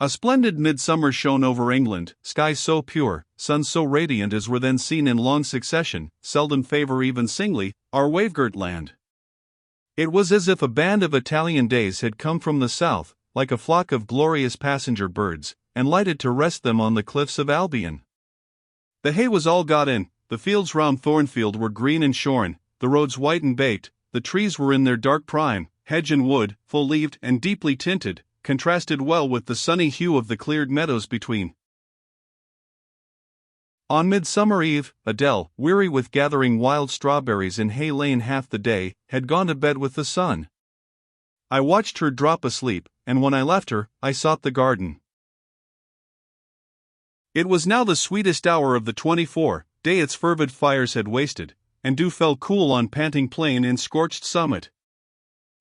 A splendid midsummer shone over England, skies so pure, sun so radiant as were then seen in long succession, seldom favor even singly, our wave-girt land. It was as if a band of Italian days had come from the south, like a flock of glorious passenger birds, and lighted to rest them on the cliffs of Albion. The hay was all got in, the fields round Thornfield were green and shorn, the roads white and baked, the trees were in their dark prime, hedge and wood, full-leaved and deeply tinted, contrasted well with the sunny hue of the cleared meadows between. On Midsummer Eve, Adele, weary with gathering wild strawberries in Hay Lane half the day, had gone to bed with the sun. I watched her drop asleep, and when I left her, I sought the garden. It was now the sweetest hour of the 24, day its fervid fires had wasted, and dew fell cool on panting plain and scorched summit.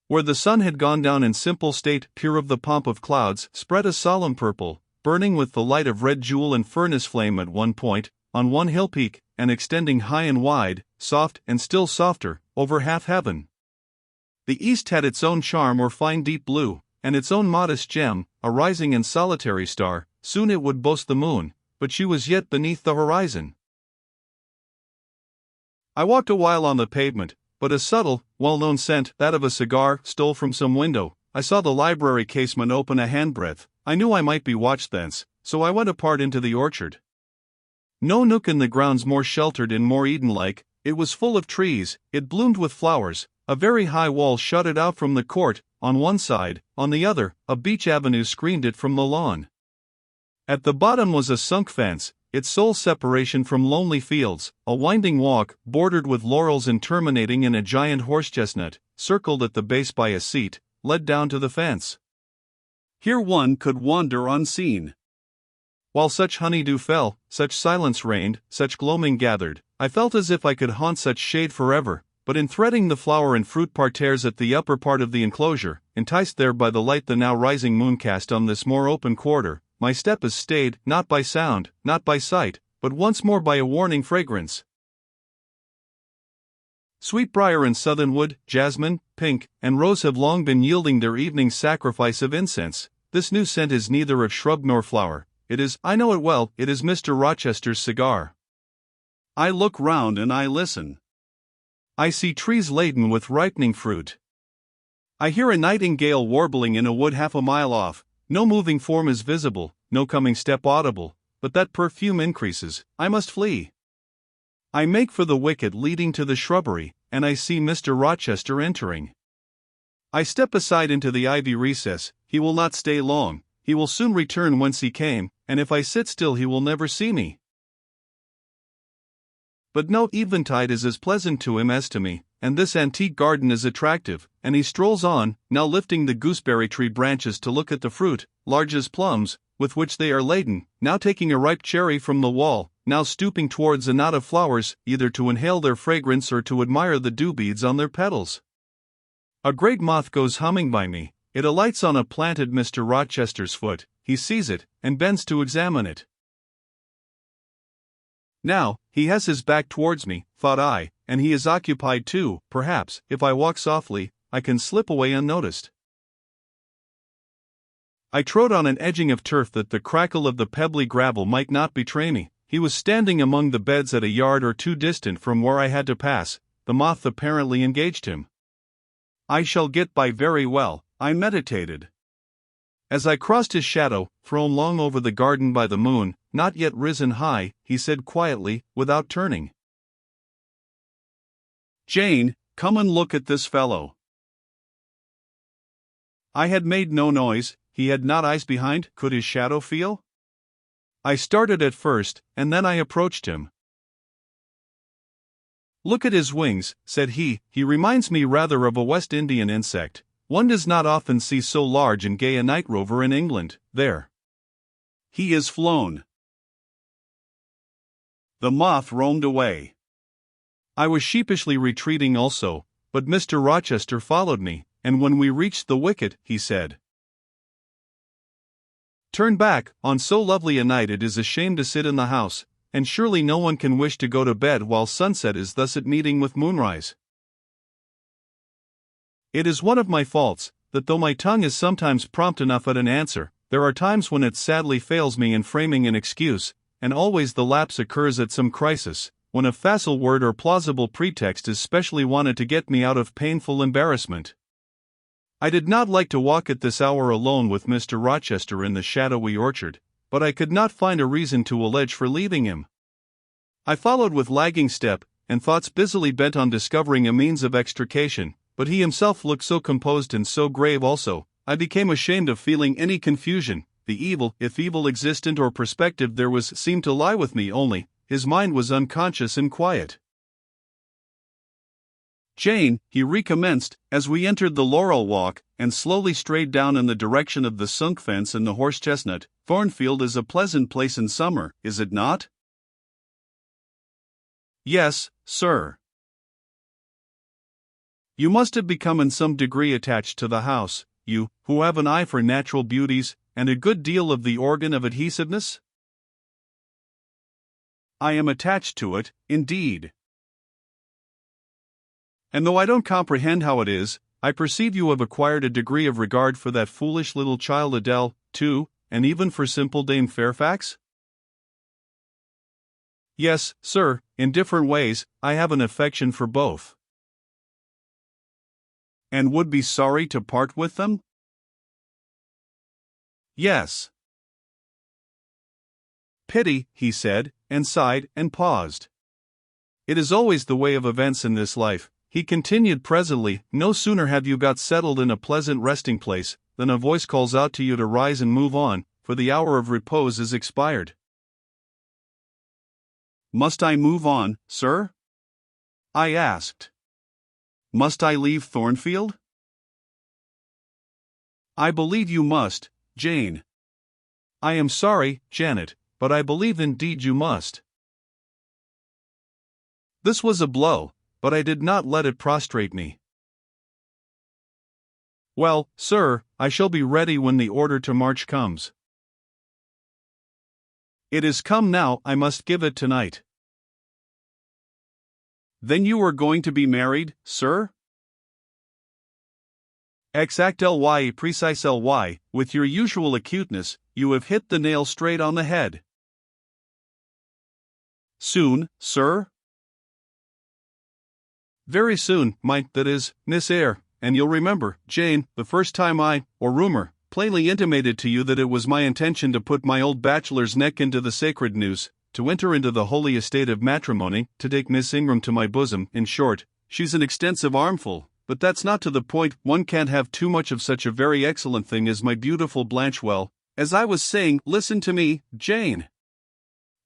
Where the sun had gone down in simple state, pure of the pomp of clouds, spread a solemn purple, burning with the light of red jewel and furnace flame at one point, on one hill peak, and extending high and wide, soft and still softer, over half heaven. The east had its own charm or fine deep blue, and its own modest gem, a rising and solitary star. Soon it would boast the moon, but she was yet beneath the horizon. I walked a while on the pavement, but a subtle, well-known scent, that of a cigar, stole from some window. I saw the library casement open a handbreadth. I knew I might be watched thence, so I went apart into the orchard. No nook in the grounds more sheltered and more Eden-like. It was full of trees, it bloomed with flowers. A very high wall shut it out from the court, on one side, on the other, a beech avenue screened it from the lawn. At the bottom was a sunk fence, its sole separation from lonely fields, a winding walk, bordered with laurels and terminating in a giant horsechestnut, circled at the base by a seat, led down to the fence. Here one could wander unseen. While such honeydew fell, such silence reigned, such gloaming gathered, I felt as if I could haunt such shade forever, but in threading the flower and fruit parterres at the upper part of the enclosure, enticed there by the light the now rising moon cast on this more open quarter, my step is stayed, not by sound, not by sight, but once more by a warning fragrance. Sweetbriar and southernwood, jasmine, pink, and rose have long been yielding their evening sacrifice of incense. This new scent is neither of shrub nor flower. It is, I know it well, it is Mr. Rochester's cigar. I look round and I listen. I see trees laden with ripening fruit. I hear a nightingale warbling in a wood half a mile off. No moving form is visible, no coming step audible, but that perfume increases. I must flee. I make for the wicket leading to the shrubbery, and I see Mr. Rochester entering. I step aside into the ivy recess. He will not stay long. He will soon return whence he came, and if I sit still he will never see me. But no eventide is as pleasant to him as to me, and this antique garden is attractive, and he strolls on, now lifting the gooseberry tree branches to look at the fruit, large as plums, with which they are laden, now taking a ripe cherry from the wall, now stooping towards a knot of flowers, either to inhale their fragrance or to admire the dew beads on their petals. A great moth goes humming by me. It alights on a planted Mr. Rochester's foot. He sees it, and bends to examine it. Now, he has his back towards me, thought I, and he is occupied too. Perhaps, if I walk softly, I can slip away unnoticed. I trod on an edging of turf that the crackle of the pebbly gravel might not betray me. He was standing among the beds at a yard or two distant from where I had to pass. The moth apparently engaged him. I shall get by very well, I meditated. As I crossed his shadow, thrown long over the garden by the moon, not yet risen high, he said quietly, without turning, "Jane, come and look at this fellow." I had made no noise. He had not eyes behind. Could his shadow feel? I started at first, and then I approached him. "Look at his wings," said he. "He reminds me rather of a West Indian insect. One does not often see so large and gay a night rover in England. There. He is flown." The moth roamed away. I was sheepishly retreating also, but Mr. Rochester followed me, and when we reached the wicket, he said, "Turn back. On so lovely a night it is a shame to sit in the house, and surely no one can wish to go to bed while sunset is thus at meeting with moonrise. It is one of my faults, that though my tongue is sometimes prompt enough at an answer, There are times when it sadly fails me in framing an excuse, and always the lapse occurs at some crisis, when a facile word or plausible pretext is specially wanted to get me out of painful embarrassment. I did not like to walk at this hour alone with Mr. Rochester in the shadowy orchard, but I could not find a reason to allege for leaving him. I followed with lagging step, and thoughts busily bent on discovering a means of extrication, but he himself looked so composed and so grave also, I became ashamed of feeling any confusion. The evil, if evil existent or prospective there was, seemed to lie with me only. His mind was unconscious and quiet. "Jane," he recommenced, as we entered the laurel walk, and slowly strayed down in the direction of the sunk fence and the horse-chestnut, "Thornfield is a pleasant place in summer, is it not?" "Yes, sir." "You must have become in some degree attached to the house, you, who have an eye for natural beauties, and a good deal of the organ of adhesiveness?" "I am attached to it, indeed. And though I don't comprehend how it is, I perceive you have acquired a degree of regard for that foolish little child Adele, too, and even for simple Dame Fairfax?" "Yes, sir, in different ways, I have an affection for both." "And would be sorry to part with them?" "Yes." "Pity," he said, and sighed, and paused. "It is always the way of events in this life," he continued presently. "No sooner have you got settled in a pleasant resting place, than a voice calls out to you to rise and move on, for the hour of repose is expired." "Must I move on, sir?" I asked. "Must I leave Thornfield?" "I believe you must, Jane." "I am sorry, Janet, but I believe indeed you must." This was a blow, but I did not let it prostrate me. "Well, sir, I shall be ready when the order to march comes." "It is come now, I must give it tonight." "Then you are going to be married, sir?" "Exactly, precise, with your usual acuteness, you have hit the nail straight on the head." "Soon, sir?" "Very soon, that is, Miss Eyre, and you'll remember, Jane, the first time rumor, plainly intimated to you that it was my intention to put my old bachelor's neck into the sacred noose, to enter into the holy estate of matrimony, to take Miss Ingram to my bosom. In short, she's an extensive armful, but that's not to the point. One can't have too much of such a very excellent thing as my beautiful Blanche. Well, as I was saying, listen to me, Jane.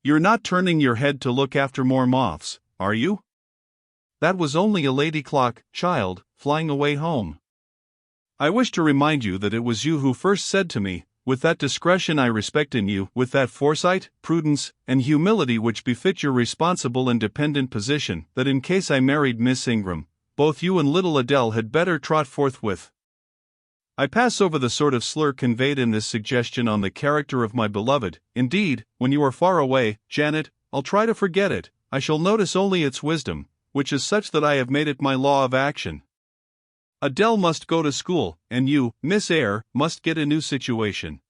You're not turning your head to look after more moths, are you? That was only a lady clock, child, flying away home. I wish to remind you that it was you who first said to me, with that discretion I respect in you, with that foresight, prudence, and humility which befit your responsible and dependent position, that in case I married Miss Ingram, both you and little Adele had better trot forthwith. I pass over the sort of slur conveyed in this suggestion on the character of my beloved. Indeed, when you are far away, Janet, I'll try to forget it. I shall notice only its wisdom, which is such that I have made it my law of action. Adele must go to school, and you, Miss Eyre, must get a new situation.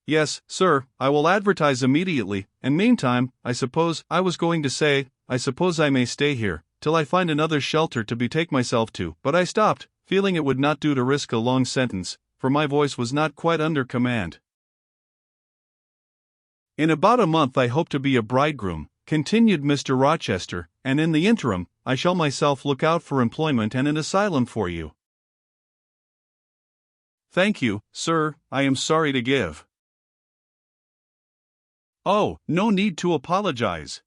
Yes, sir, I will advertise immediately, and meantime, I suppose I may stay here, till I find another shelter to betake myself to. But I stopped, feeling it would not do to risk a long sentence, for my voice was not quite under command. In about a month I hope to be a bridegroom, continued Mr. Rochester, and in the interim, I shall myself look out for employment and an asylum for you. Thank you, sir, I am sorry to give. Oh, no need to apologize.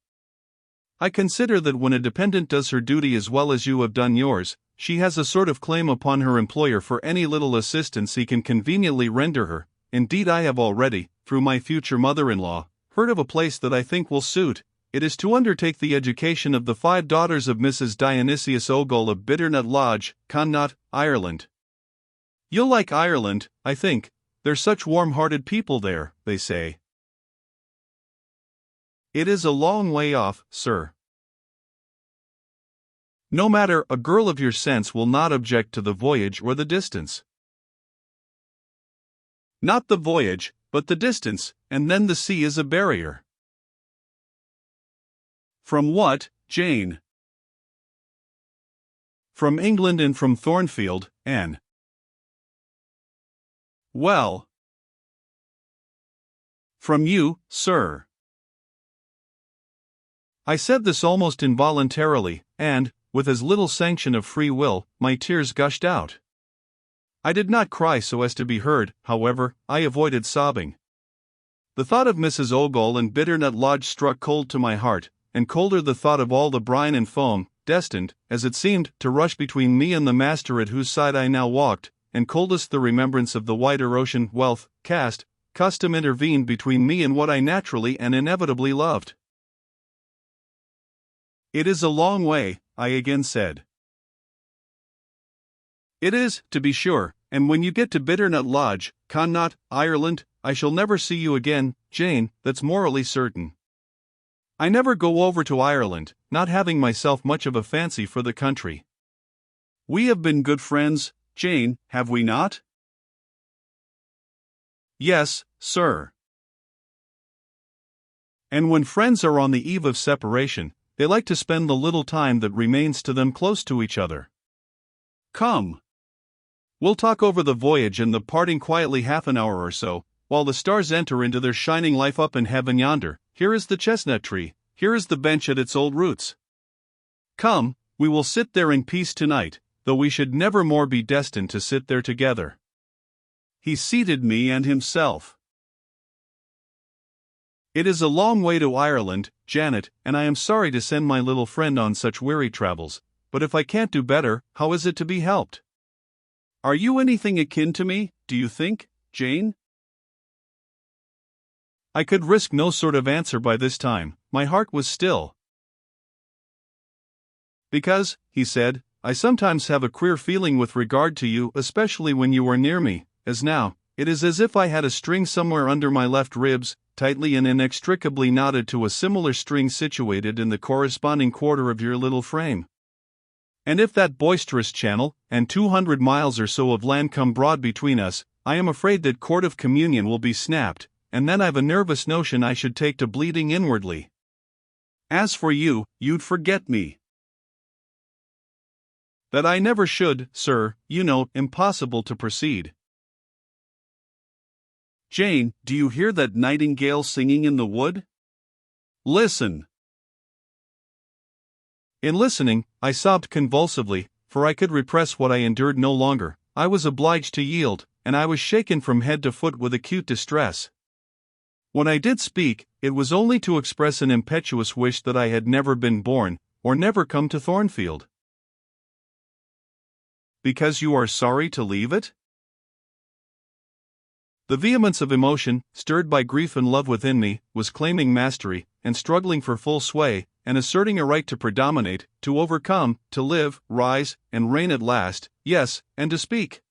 I consider that when a dependent does her duty as well as you have done yours, she has a sort of claim upon her employer for any little assistance he can conveniently render her. Indeed, I have already, through my future mother-in-law, heard of a place that I think will suit. It is to undertake the education of the 5 daughters of Mrs. Dionysius Ogle of Bitternut Lodge, Connaught, Ireland. You'll like Ireland, I think. They're such warm-hearted people there, they say. It is a long way off, sir. No matter, a girl of your sense will not object to the voyage or the distance. Not the voyage, but the distance, and then the sea is a barrier. From what, Jane? From England and from Thornfield, Anne. Well. From you, sir. I said this almost involuntarily, and, with as little sanction of free will, my tears gushed out. I did not cry so as to be heard, however. I avoided sobbing. The thought of Mrs. Ogle and Bitternut Lodge struck cold to my heart, and colder the thought of all the brine and foam, destined, as it seemed, to rush between me and the master at whose side I now walked, and coldest the remembrance of the wider ocean. Wealth, caste, custom intervened between me and what I naturally and inevitably loved. It is a long way, I again said. It is, to be sure, and when you get to Bitternut Lodge, Connaught, Ireland, I shall never see you again, Jane, that's morally certain. I never go over to Ireland, not having myself much of a fancy for the country. We have been good friends, Jane, have we not? Yes, sir. And when friends are on the eve of separation, they like to spend the little time that remains to them close to each other. Come. We'll talk over the voyage and the parting quietly half an hour or so, while the stars enter into their shining life up in heaven yonder. Here is the chestnut tree, here is the bench at its old roots. Come, we will sit there in peace tonight, though we should never more be destined to sit there together. He seated me and himself. It is a long way to Ireland, Janet, and I am sorry to send my little friend on such weary travels, but if I can't do better, how is it to be helped? Are you anything akin to me, do you think, Jane? I could risk no sort of answer by this time. My heart was still. Because, he said, I sometimes have a queer feeling with regard to you, especially when you are near me, as now. It is as if I had a string somewhere under my left ribs, tightly and inextricably knotted to a similar string situated in the corresponding quarter of your little frame. And if that boisterous channel, and 200 miles or so of land come broad between us, I am afraid that cord of communion will be snapped, and then I've a nervous notion I should take to bleeding inwardly. As for you, you'd forget me. That I never should, sir, you know, impossible to proceed. Jane, do you hear that nightingale singing in the wood? Listen. In listening, I sobbed convulsively, for I could repress what I endured no longer. I was obliged to yield, and I was shaken from head to foot with acute distress. When I did speak, it was only to express an impetuous wish that I had never been born, or never come to Thornfield. Because you are sorry to leave it? The vehemence of emotion, stirred by grief and love within me, was claiming mastery, and struggling for full sway, and asserting a right to predominate, to overcome, to live, rise, and reign at last, yes, and to speak.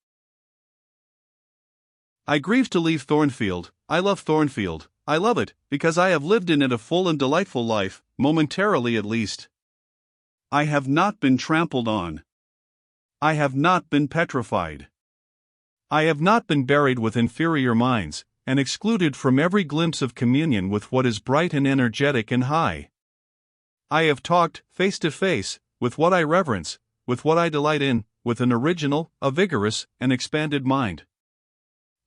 I grieve to leave Thornfield. I love Thornfield. I love it, because I have lived in it a full and delightful life, momentarily at least. I have not been trampled on. I have not been petrified. I have not been buried with inferior minds, and excluded from every glimpse of communion with what is bright and energetic and high. I have talked, face to face, with what I reverence, with what I delight in, with an original, a vigorous, and expanded mind.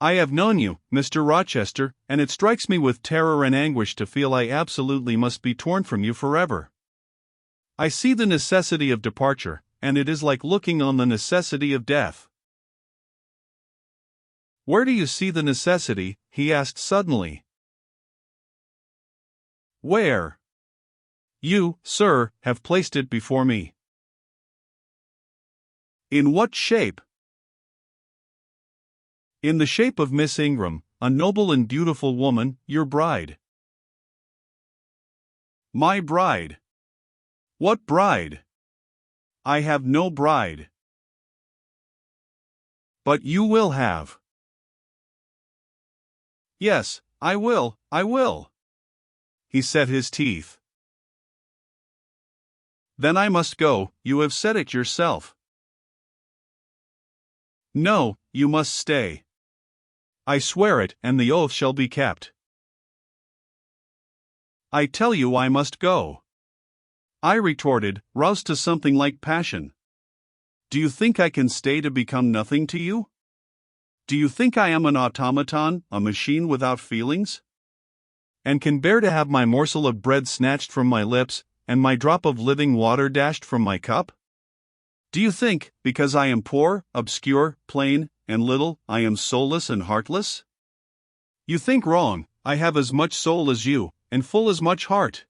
I have known you, Mr. Rochester, and it strikes me with terror and anguish to feel I absolutely must be torn from you forever. I see the necessity of departure, and it is like looking on the necessity of death. Where do you see the necessity? He asked suddenly. Where? You, sir, have placed it before me. In what shape? In the shape of Miss Ingram, a noble and beautiful woman, your bride. My bride? What bride? I have no bride. But you will have. Yes, I will, I will. He set his teeth. Then I must go, you have said it yourself. No, you must stay. I swear it, and the oath shall be kept. I tell you I must go, I retorted, roused to something like passion. Do you think I can stay to become nothing to you? Do you think I am an automaton, a machine without feelings? And can bear to have my morsel of bread snatched from my lips, and my drop of living water dashed from my cup? Do you think, because I am poor, obscure, plain, and little, I am soulless and heartless? You think wrong. I have as much soul as you, and full as much heart.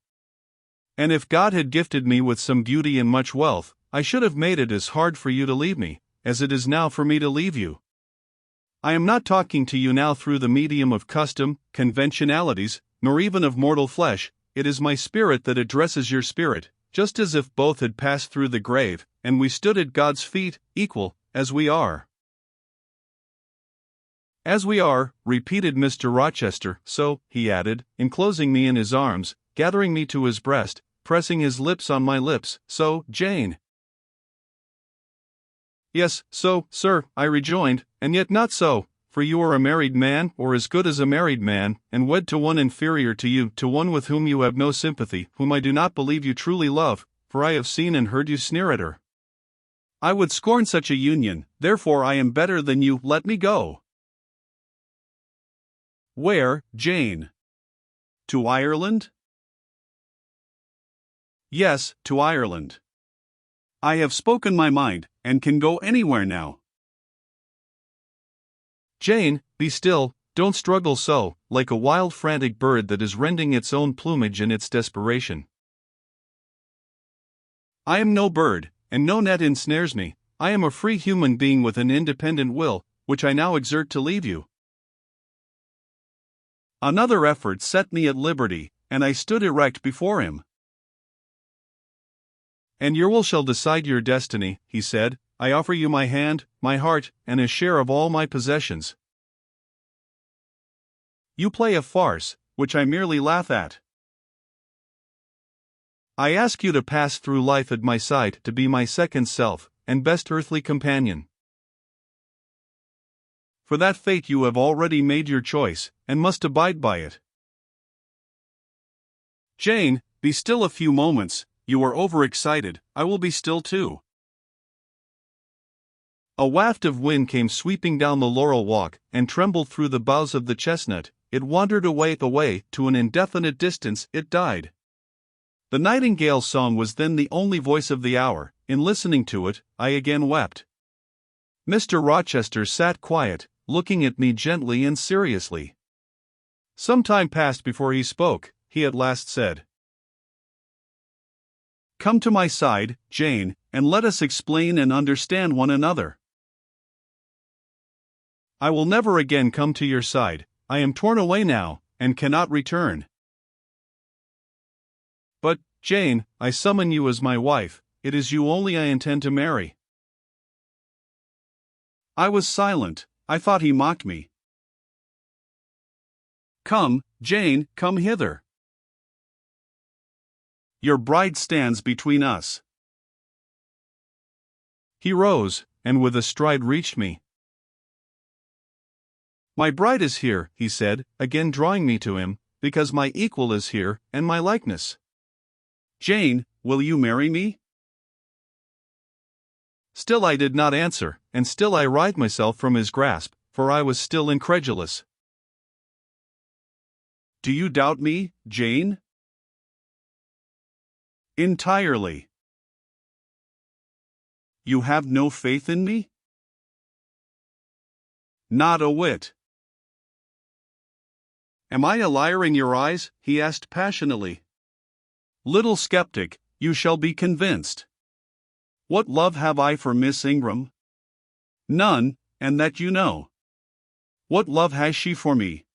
And if God had gifted me with some beauty and much wealth, I should have made it as hard for you to leave me, as it is now for me to leave you. I am not talking to you now through the medium of custom, conventionalities, nor even of mortal flesh. It is my spirit that addresses your spirit, just as if both had passed through the grave, and we stood at God's feet, equal, as we are. As we are, repeated Mr. Rochester, so, he added, enclosing me in his arms, gathering me to his breast, pressing his lips on my lips, so, Jane. Yes, so, sir, I rejoined, and yet not so, for you are a married man, or as good as a married man, and wed to one inferior to you, to one with whom you have no sympathy, whom I do not believe you truly love, for I have seen and heard you sneer at her. I would scorn such a union, therefore I am better than you, let me go. Where, Jane? To Ireland? Yes, to Ireland. I have spoken my mind, and can go anywhere now. Jane, be still, don't struggle so, like a wild frantic bird that is rending its own plumage in its desperation. I am no bird, and no net ensnares me. I am a free human being with an independent will, which I now exert to leave you. Another effort set me at liberty, and I stood erect before him. And your will shall decide your destiny, he said. I offer you my hand, my heart, and a share of all my possessions. You play a farce, which I merely laugh at. I ask you to pass through life at my side, to be my second self, and best earthly companion. For that fate you have already made your choice, and must abide by it. Jane, be still a few moments. You are overexcited. I will be still too. A waft of wind came sweeping down the laurel walk, and trembled through the boughs of the chestnut. It wandered away, to an indefinite distance, it died. The nightingale's song was then the only voice of the hour. In listening to it, I again wept. Mr. Rochester sat quiet, looking at me gently and seriously. Some time passed before he spoke. He at last said, "Come to my side, Jane, and let us explain and understand one another." I will never again come to your side. I am torn away now, and cannot return. But, Jane, I summon you as my wife. It is you only I intend to marry. I was silent. I thought he mocked me. Come, Jane, come hither. Your bride stands between us. He rose, and with a stride reached me. My bride is here, he said, again drawing me to him, because my equal is here, and my likeness. Jane, will you marry me? Still I did not answer, and still I writhed myself from his grasp, for I was still incredulous. Do you doubt me, Jane? Entirely. You have no faith in me? Not a whit. Am I a liar in your eyes? He asked passionately. Little skeptic, you shall be convinced. What love have I for Miss Ingram? None, and that you know. What love has she for me?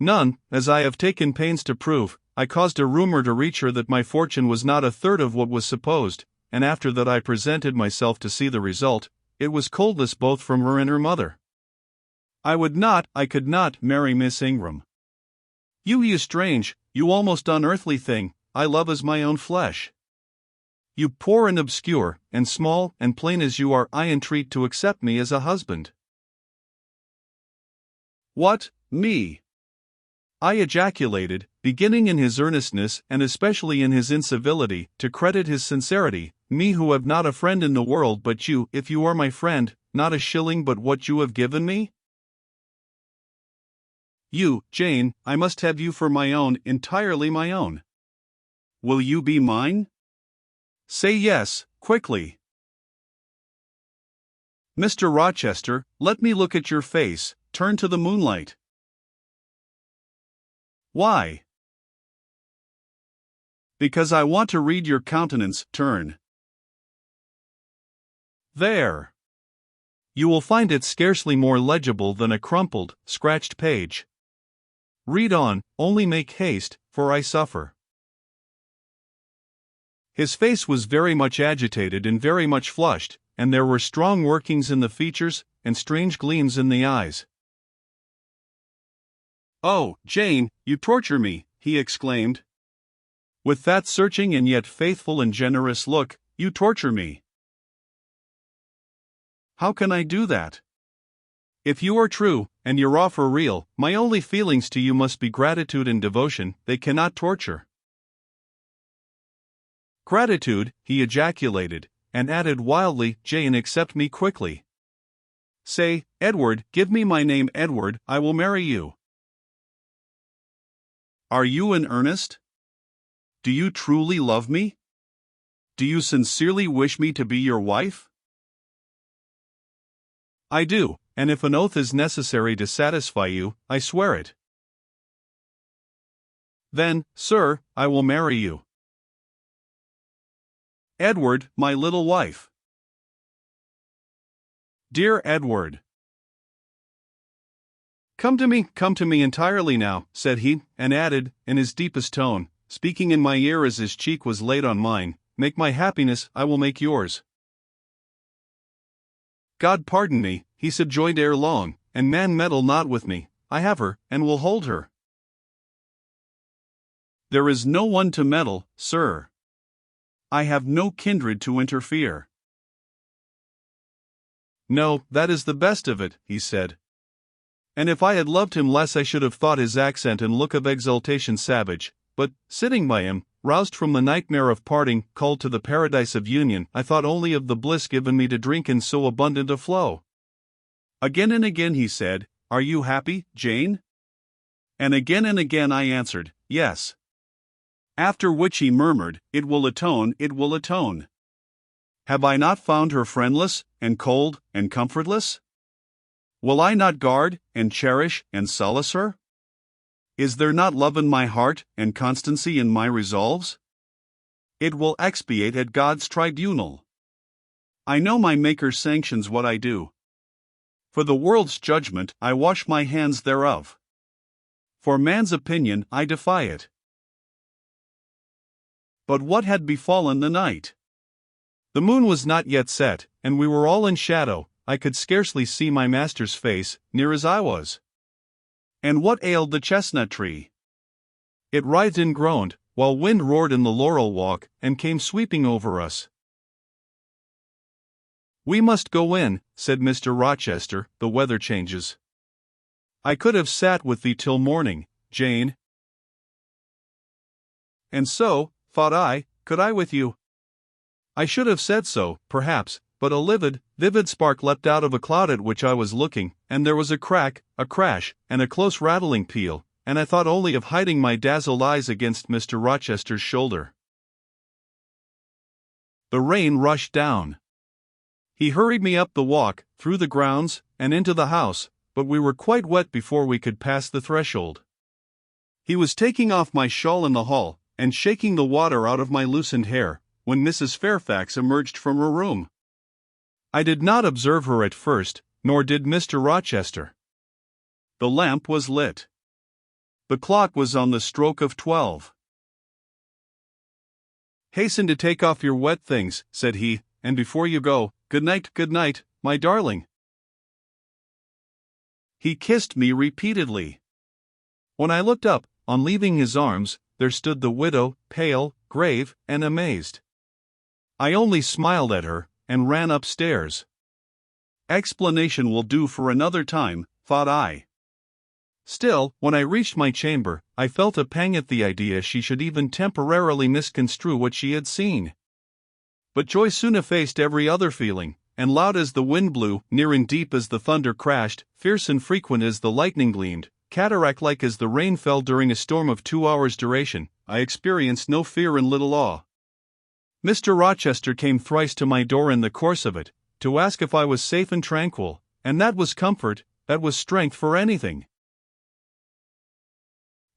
None, as I have taken pains to prove. I caused a rumor to reach her that my fortune was not a third of what was supposed, and after that I presented myself to see the result. It was coldness both from her and her mother. I could not marry Miss Ingram. You strange, you almost unearthly thing, I love as my own flesh. You poor and obscure, and small and plain as you are, I entreat to accept me as a husband. What, me? I ejaculated, beginning in his earnestness and especially in his incivility, to credit his sincerity, me who have not a friend in the world but you. If you are my friend, not a shilling but what you have given me? You, Jane, I must have you for my own, entirely my own. Will you be mine? Say yes, quickly. Mr. Rochester, let me look at your face, turn to the moonlight. Why? Because I want to read your countenance, turn. There. You will find it scarcely more legible than a crumpled, scratched page. Read on, only make haste, for I suffer. His face was very much agitated and very much flushed, and there were strong workings in the features, and strange gleams in the eyes. "Oh, Jane, you torture me," he exclaimed. "With that searching and yet faithful and generous look, you torture me." "How can I do that? If you are true, and your offer real, my only feelings to you must be gratitude and devotion, they cannot torture." "Gratitude," he ejaculated, and added wildly, "Jane, accept me quickly. Say, Edward, give me my name Edward, I will marry you." "Are you in earnest? Do you truly love me? Do you sincerely wish me to be your wife?" "I do, and if an oath is necessary to satisfy you, I swear it." "Then, sir, I will marry you." "Edward, my little wife." "Dear Edward." Come to me entirely now," said he, and added, in his deepest tone, speaking in my ear as his cheek was laid on mine, "Make my happiness, I will make yours." "God pardon me," he subjoined ere long, "and man meddle not with me, I have her, and will hold her." "There is no one to meddle, sir. I have no kindred to interfere." "No, that is the best of it," he said. And if I had loved him less I should have thought his accent and look of exultation savage, but, sitting by him, roused from the nightmare of parting, called to the paradise of union, I thought only of the bliss given me to drink in so abundant a flow. Again and again he said, "Are you happy, Jane?" And again I answered, "Yes." After which he murmured, "It will atone, it will atone. Have I not found her friendless, and cold, and comfortless? Will I not guard, and cherish, and solace her? Is there not love in my heart, and constancy in my resolves? It will expiate at God's tribunal. I know my Maker sanctions what I do. For the world's judgment, I wash my hands thereof. For man's opinion, I defy it." But what had befallen the night? The moon was not yet set, and we were all in shadow. I could scarcely see my master's face, near as I was. And what ailed the chestnut tree? It writhed and groaned, while wind roared in the laurel walk, and came sweeping over us. "We must go in," said Mr. Rochester, "the weather changes." "I could have sat with thee till morning, Jane." And so, thought I, could I with you. I should have said so, perhaps, but a vivid spark leapt out of a cloud at which I was looking, and there was a crack, a crash, and a close rattling peal, and I thought only of hiding my dazzled eyes against Mr. Rochester's shoulder. The rain rushed down. He hurried me up the walk, through the grounds, and into the house, but we were quite wet before we could pass the threshold. He was taking off my shawl in the hall, and shaking the water out of my loosened hair, when Mrs. Fairfax emerged from her room. I did not observe her at first, nor did Mr. Rochester. The lamp was lit. The clock was on the stroke of 12. "Hasten to take off your wet things," said he, "and before you go, good night, my darling." He kissed me repeatedly. When I looked up, on leaving his arms, there stood the widow, pale, grave, and amazed. I only smiled at her, and ran upstairs. Explanation will do for another time, thought I. Still, when I reached my chamber, I felt a pang at the idea she should even temporarily misconstrue what she had seen. But joy soon effaced every other feeling, and loud as the wind blew, near and deep as the thunder crashed, fierce and frequent as the lightning gleamed, cataract-like as the rain fell during a storm of 2 hours' duration, I experienced no fear and little awe. Mr. Rochester came thrice to my door in the course of it, to ask if I was safe and tranquil, and that was comfort, that was strength for anything.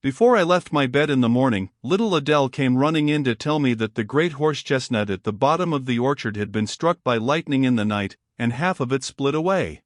Before I left my bed in the morning, little Adele came running in to tell me that the great horse-chestnut at the bottom of the orchard had been struck by lightning in the night, and half of it split away.